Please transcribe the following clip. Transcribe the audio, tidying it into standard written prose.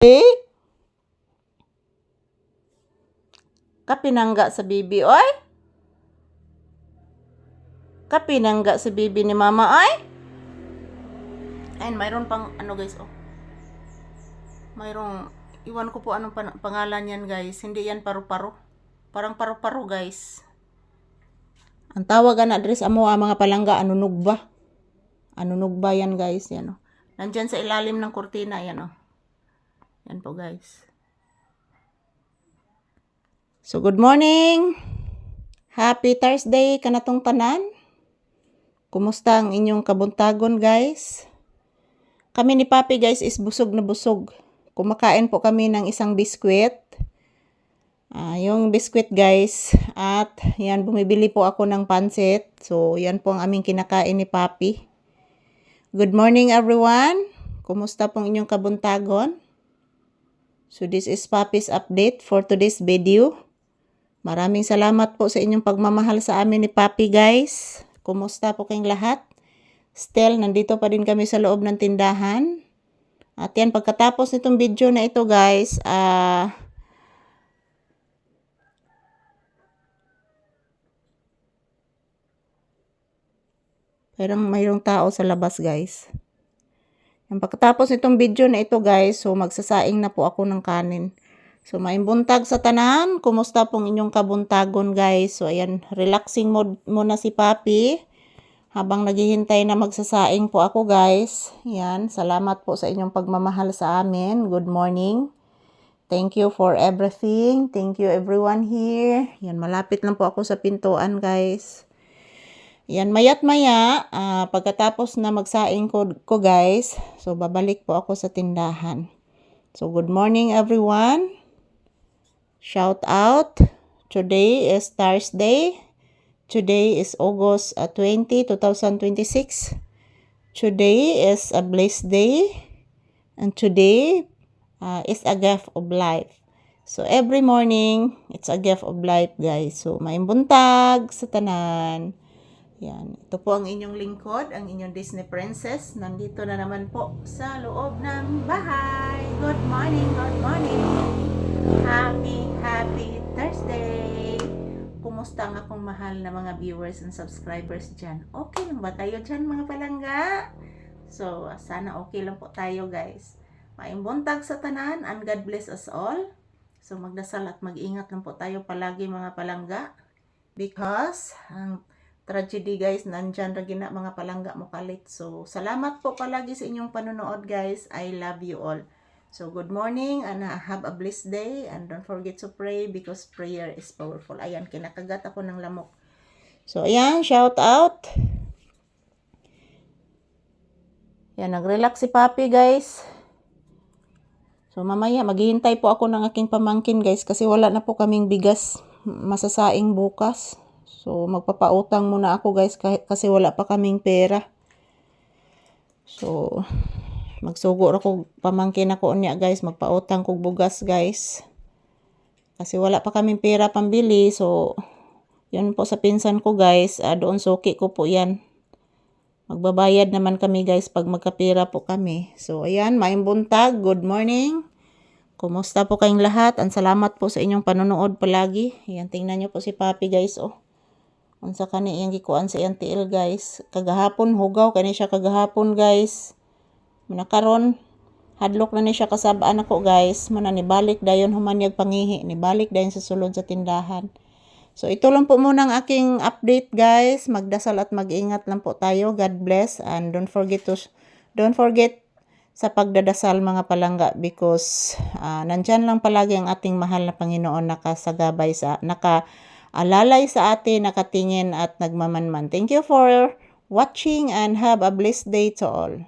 Eh? Kapinangga sa bibi, oy? Kapinangga sa bibi ni mama, oy? Ayun, mayroon pang ano guys, oh. Mayroong, iwan ko po anong pangalan yan guys. Hindi yan paru-paro. Parang paru-paro guys. Ang tawag na address amo mga palangga, anunog ba? Anunog ba yan guys, yan oh. Nandyan sa ilalim ng kurtina, yan oh. Yan po guys. So good morning. Happy Thursday kanatong tanan. Kumusta ang inyong kabuntagon guys? Kami ni Papi guys is busog na busog. Kumakain po kami ng isang biskwit. Yung biskwit guys. At yan, bumibili po ako ng pansit. So yan po ang aming kinakain ni Papi. Good morning everyone. Kumusta pong inyong kabuntagon? So this is Papi's update for today's video. Maraming salamat po sa inyong pagmamahal sa amin ni Papi guys. Kumusta po kayong lahat? Still, nandito pa din kami sa loob ng tindahan. At yan, pagkatapos nitong video na ito guys, parang mayroong tao sa labas guys. Yan, pagkatapos nitong video na ito guys, so magsasaing na po ako ng kanin. So maimbuntag sa tanan, kumusta pong inyong kabuntagon guys? So ayan, relaxing mode muna si Papi. Habang naghihintay na magsasaing po ako guys. Yan, salamat po sa inyong pagmamahal sa amin. Good morning. Thank you for everything. Thank you everyone here. Yan, malapit lang po ako sa pintuan guys. Yan, maya't maya, pagkatapos na magsaing ko guys, so babalik po ako sa tindahan. So good morning everyone. Shout out. Today is Thursday. Today is August 20, 2026. Today is a blessed day. And today is a gift of life. So every morning, it's a gift of life guys. So maimbuntag sa tanan. Yan. Ito po ang inyong lingkod, ang inyong Disney Princess. Nandito na naman po sa loob ng bahay. Good morning, good morning. Happy Thursday. Kumusta ang akong mahal na mga viewers and subscribers dyan? Okay lang ba kayo dyan mga palangga? So, sana okay lang po tayo guys. Maimbuntag sa tanan and God bless us all. So, magdasal at mag-ingat lang po tayo palagi mga palangga. Because, ang tragedy guys, nandyan ragi na mga palangga mo kalit. So, salamat po palagi sa inyong panonood guys. I love you all. So, good morning and have a blessed day. And don't forget to pray because prayer is powerful. Ayan, kinakagat ako ng lamok. So, ayan, shout out. Ayan, nag-relax si Papi, guys. So, mamaya, maghihintay po ako ng aking pamangkin, guys. Kasi wala na po kaming bigas masasaing bukas. So, magpapautang muna ako, guys. Kasi wala pa kaming pera. So, magsugod ako, pamangkin ako niya guys, magpautang kog bugas guys. Kasi wala pa kaming pera pambili, so yun po sa pinsan ko guys, doon suki ko po yan. Magbabayad naman kami guys pag magkapira po kami. So ayan, maimbuntag, good morning. Kumusta po kayong lahat? Ang salamat po sa inyong panonood palagi. Ayan, tingnan nyo po si Papi guys, oh. Unsa kani iyang gikuan sa iyang tiil guys. Kagahapon hugaw kani siya kagahapon guys. Nakaron hadlok na ni siya kasabaan ako guys. Muna nibalik dayon humanyag pangihi, nibalik dayon sa sulod sa tindahan. So ito lang po muna ang aking update guys. Magdasal at mag-ingat lang po tayo. God bless and don't forget sa pagdadasal mga palangga because nandyan lang palagi ang ating mahal na Panginoon nakasagabay sa nakaalalay sa atin, nakatingin at nagmamanman. Thank you for watching and have a blessed day to all.